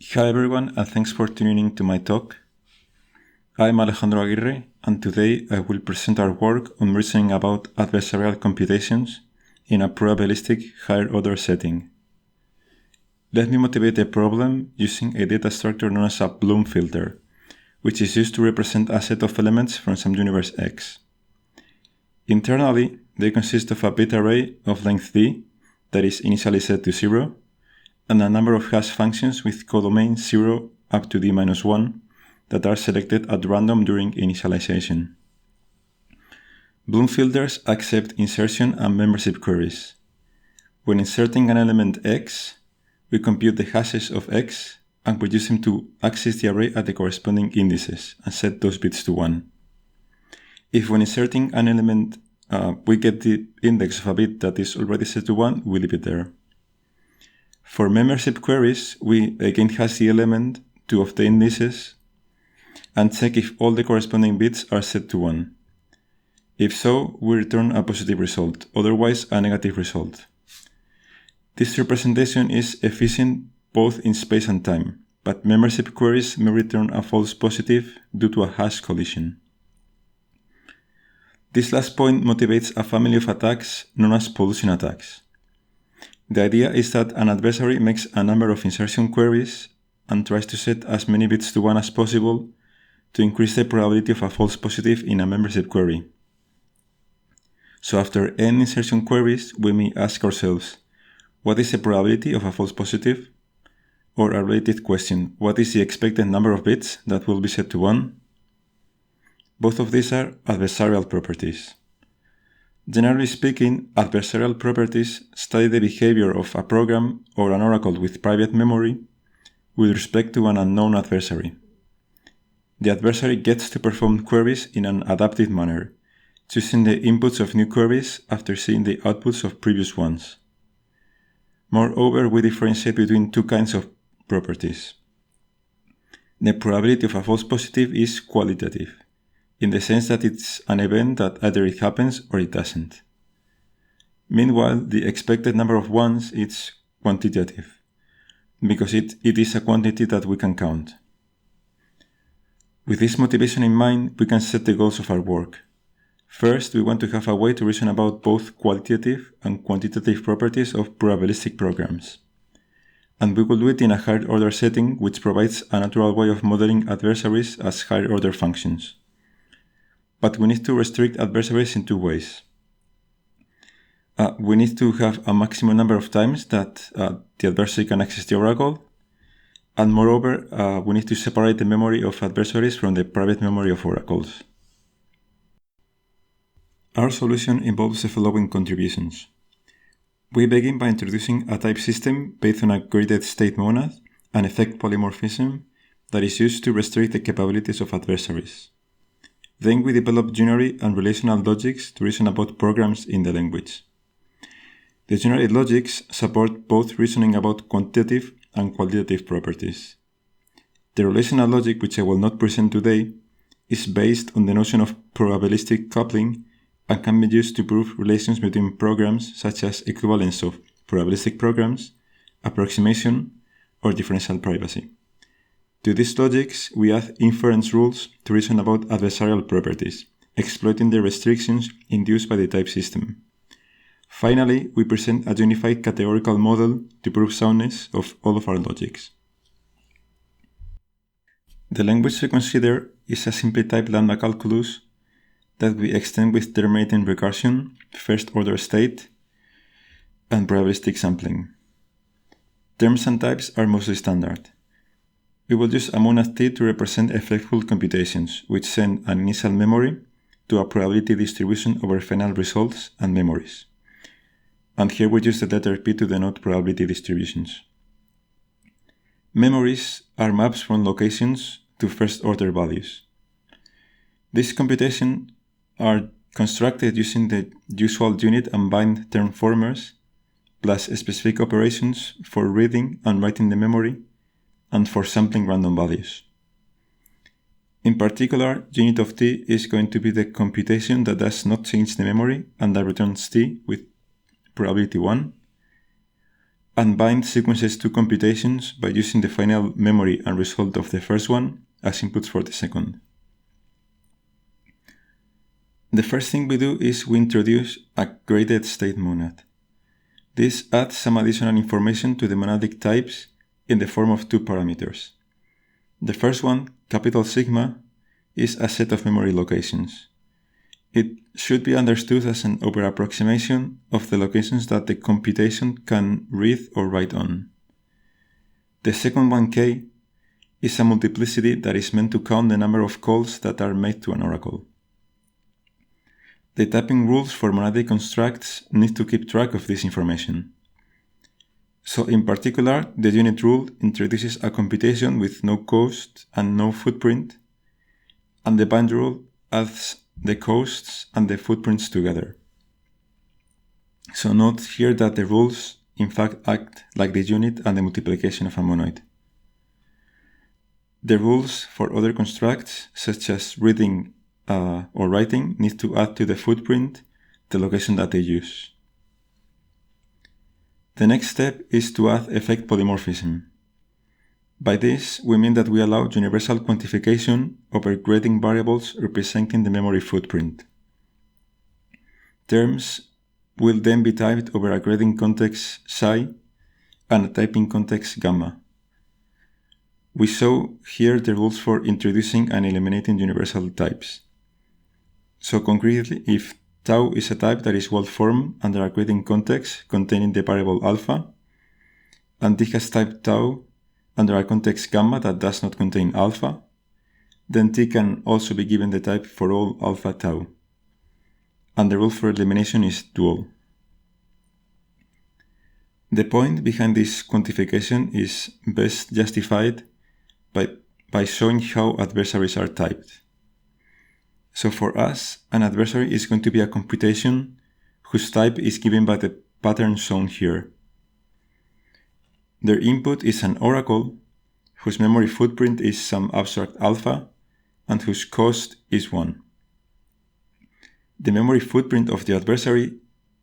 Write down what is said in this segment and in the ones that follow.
Hi everyone, and thanks for tuning in to my talk. I'm Alejandro Aguirre, and today I will present our work on reasoning about adversarial computations in a probabilistic higher-order setting. Let me motivate a problem using a data structure known as a Bloom filter, which is used to represent a set of elements from some universe X. Internally, they consist of a bit array of length d that is initially set to 0, and a number of hash functions with codomain 0 up to d-1 that are selected at random during initialization. Bloom filters accept insertion and membership queries. When inserting an element x, we compute the hashes of x and we use them to access the array at the corresponding indices and set those bits to 1. If when inserting an element we get the index of a bit that is already set to 1, we leave it there. For membership queries, we again hash the element to obtain indices and check if all the corresponding bits are set to 1. If so, we return a positive result, otherwise a negative result. This representation is efficient both in space and time, but membership queries may return a false positive due to a hash collision. This last point motivates a family of attacks known as pollution attacks. The idea is that an adversary makes a number of insertion queries and tries to set as many bits to 1 as possible to increase the probability of a false positive in a membership query. So after n insertion queries, we may ask ourselves, what is the probability of a false positive? Or a related question, what is the expected number of bits that will be set to 1? Both of these are adversarial properties. Generally speaking, adversarial properties study the behavior of a program or an oracle with private memory with respect to an unknown adversary. The adversary gets to perform queries in an adaptive manner, choosing the inputs of new queries after seeing the outputs of previous ones. Moreover, we differentiate between two kinds of properties. The probability of a false positive is qualitative, in the sense that it's an event that either it happens or it doesn't. Meanwhile, the expected number of ones is quantitative, because it is a quantity that we can count. With this motivation in mind, we can set the goals of our work. First, we want to have a way to reason about both qualitative and quantitative properties of probabilistic programs. And we will do it in a higher-order setting which provides a natural way of modeling adversaries as higher-order functions. But we need to restrict adversaries in two ways. We need to have a maximum number of times that the adversary can access the oracle, and moreover, we need to separate the memory of adversaries from the private memory of oracles. Our solution involves the following contributions. We begin by introducing a type system based on a graded state monad and effect polymorphism that is used to restrict the capabilities of adversaries. Then we develop unary and relational logics to reason about programs in the language. The unary logics support both reasoning about quantitative and qualitative properties. The relational logic, which I will not present today, is based on the notion of probabilistic coupling and can be used to prove relations between programs such as equivalence of probabilistic programs, approximation, or differential privacy. To these logics, we add inference rules to reason about adversarial properties, exploiting the restrictions induced by the type system. Finally, we present a unified categorical model to prove soundness of all of our logics. The language to consider is a simply typed lambda calculus that we extend with terminating recursion, first-order state, and probabilistic sampling. Terms and types are mostly standard. We will use a monad T to represent effectful computations, which send an initial memory to a probability distribution over final results and memories. And here we use the letter P to denote probability distributions. Memories are maps from locations to first-order values. These computations are constructed using the usual unit and bind term formers, plus specific operations for reading and writing the memory, and for sampling random values. In particular, unit of T is going to be the computation that does not change the memory and that returns T with probability 1, and bind sequences to computations by using the final memory and result of the first one as inputs for the second. The first thing we do is we introduce a graded state monad. This adds some additional information to the monadic types in the form of two parameters. The first one, capital sigma, is a set of memory locations. It should be understood as an over-approximation of the locations that the computation can read or write on. The second one, k, is a multiplicity that is meant to count the number of calls that are made to an oracle. The typing rules for monadic constructs need to keep track of this information. So in particular, the unit rule introduces a computation with no cost and no footprint, and the bind rule adds the costs and the footprints together. So note here that the rules in fact act like the unit and the multiplication of a monoid. The rules for other constructs, such as reading or writing, need to add to the footprint the location that they use. The next step is to add effect polymorphism. By this, we mean that we allow universal quantification over grading variables representing the memory footprint. Terms will then be typed over a grading context psi and a typing context gamma. We saw here the rules for introducing and eliminating universal types. So concretely, if tau is a type that is well-formed under a grading context containing the variable alpha, and this has type tau under a context gamma that does not contain alpha, then T can also be given the type for all alpha tau. And the rule for elimination is dual. The point behind this quantification is best justified by showing how adversaries are typed. So for us, an adversary is going to be a computation whose type is given by the pattern shown here. Their input is an oracle whose memory footprint is some abstract alpha and whose cost is 1. The memory footprint of the adversary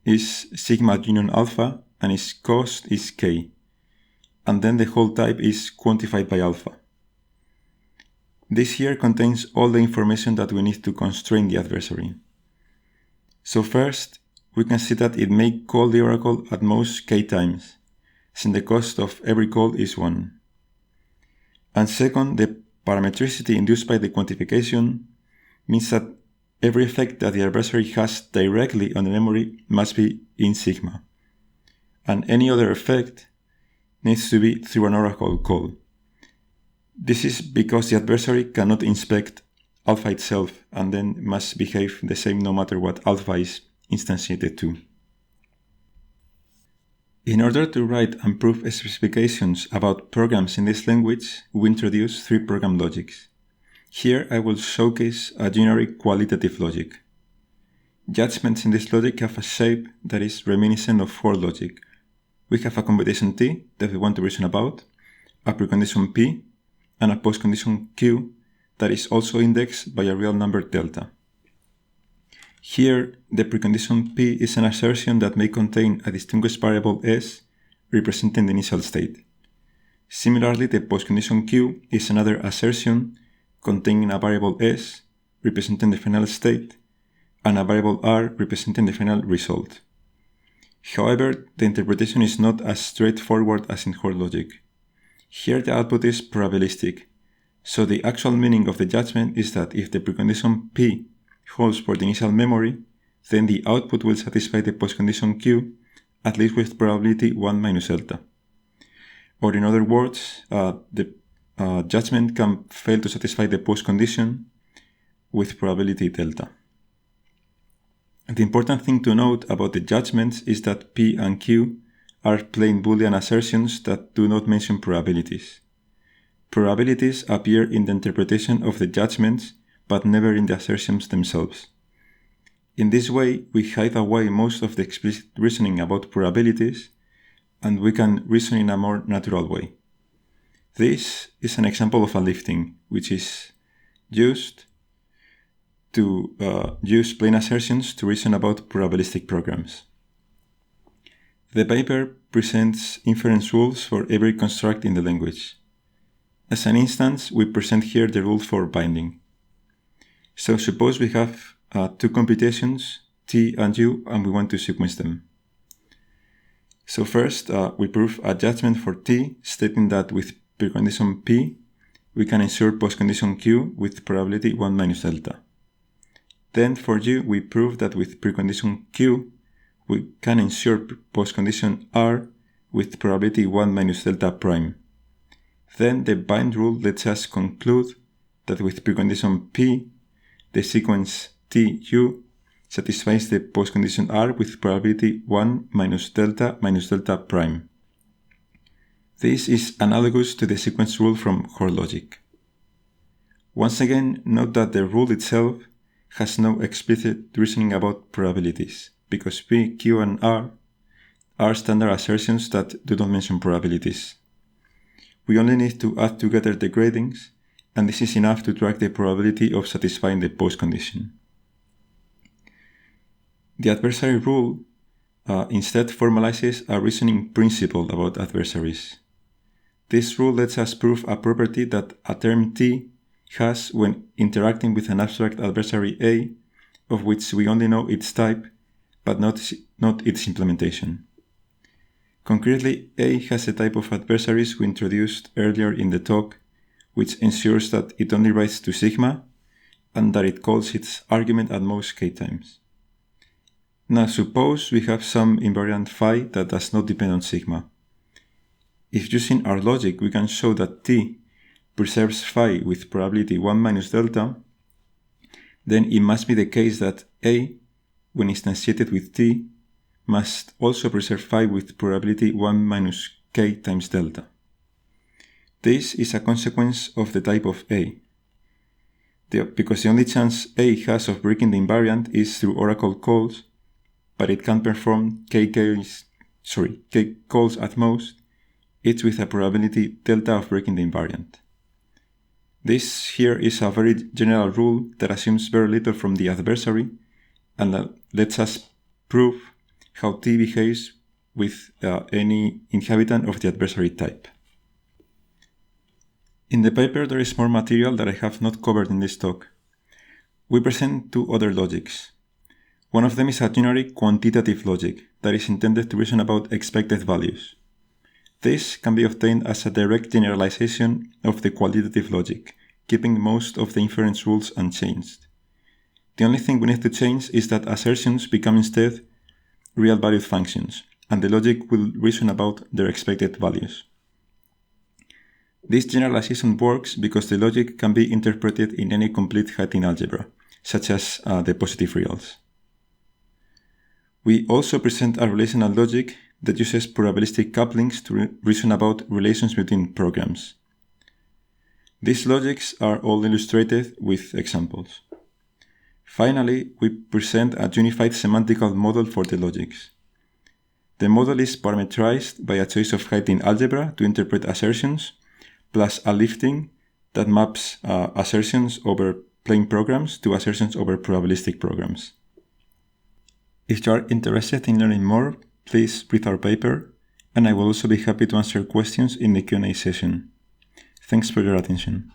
is sigma union alpha and its cost is k, and then the whole type is quantified by alpha. This here contains all the information that we need to constrain the adversary. So first, we can see that it may call the oracle at most k times, since the cost of every call is 1. And second, the parametricity induced by the quantification means that every effect that the adversary has directly on the memory must be in sigma, and any other effect needs to be through an oracle call. This is because the adversary cannot inspect alpha itself and then must behave the same no matter what alpha is instantiated to. In order to write and prove specifications about programs in this language, we introduce 3 program logics. Here I will showcase a generic qualitative logic. Judgments in this logic have a shape that is reminiscent of for logic. We have a computation T that we want to reason about, a precondition P, and a postcondition Q that is also indexed by a real number delta. Here, the precondition P is an assertion that may contain a distinguished variable S representing the initial state. Similarly, the postcondition Q is another assertion containing a variable S representing the final state and a variable R representing the final result. However, the interpretation is not as straightforward as in Horde logic. Here the output is probabilistic, so the actual meaning of the judgment is that if the precondition P holds for the initial memory, then the output will satisfy the postcondition Q, at least with probability 1 minus delta. Or in other words, the judgment can fail to satisfy the postcondition with probability delta. The important thing to note about the judgments is that P and Q are plain Boolean assertions that do not mention probabilities. Probabilities appear in the interpretation of the judgments, but never in the assertions themselves. In this way, we hide away most of the explicit reasoning about probabilities, and we can reason in a more natural way. This is an example of a lifting, which is used to use plain assertions to reason about probabilistic programs. The paper presents inference rules for every construct in the language. As an instance, we present here the rule for binding. So suppose we have two computations, T and U, and we want to sequence them. So first, we prove a judgment for T, stating that with precondition P, we can ensure postcondition Q with probability 1 minus delta. Then for U, we prove that with precondition Q, we can ensure postcondition R with probability 1 minus delta prime. Then the bind rule lets us conclude that with precondition P, the sequence TU satisfies the postcondition R with probability 1 minus delta prime. This is analogous to the sequence rule from Hoare logic. Once again, note that the rule itself has no explicit reasoning about probabilities, because P, Q, and R are standard assertions that do not mention probabilities. We only need to add together the gradings, and this is enough to track the probability of satisfying the postcondition. The adversary rule instead formalizes a reasoning principle about adversaries. This rule lets us prove a property that a term T has when interacting with an abstract adversary A, of which we only know its type, but not its implementation. Concretely, A has a type of adversaries we introduced earlier in the talk, which ensures that it only writes to sigma, and that it calls its argument at most k times. Now suppose we have some invariant phi that does not depend on sigma. If using our logic we can show that T preserves phi with probability 1 minus delta, then it must be the case that A, when instantiated with T, must also preserve phi with probability 1 minus k times delta. This is a consequence of the type of A, because the only chance A has of breaking the invariant is through oracle calls, but it can perform k calls at most, each with a probability delta of breaking the invariant. This here is a very general rule that assumes very little from the adversary and that lets us prove how T behaves with any inhabitant of the adversary type. In the paper there is more material that I have not covered in this talk. We present two other logics. One of them is a generic quantitative logic that is intended to reason about expected values. This can be obtained as a direct generalization of the qualitative logic, keeping most of the inference rules unchanged. The only thing we need to change is that assertions become instead real-valued functions, and the logic will reason about their expected values. This generalization works because the logic can be interpreted in any complete Heyting algebra, such as the positive reals. We also present a relational logic that uses probabilistic couplings to reason about relations between programs. These logics are all illustrated with examples. Finally, we present a unified semantical model for the logics. The model is parametrized by a choice of Heyting algebra to interpret assertions, plus a lifting that maps assertions over plain programs to assertions over probabilistic programs. If you are interested in learning more, please read our paper, and I will also be happy to answer questions in the Q&A session. Thanks for your attention.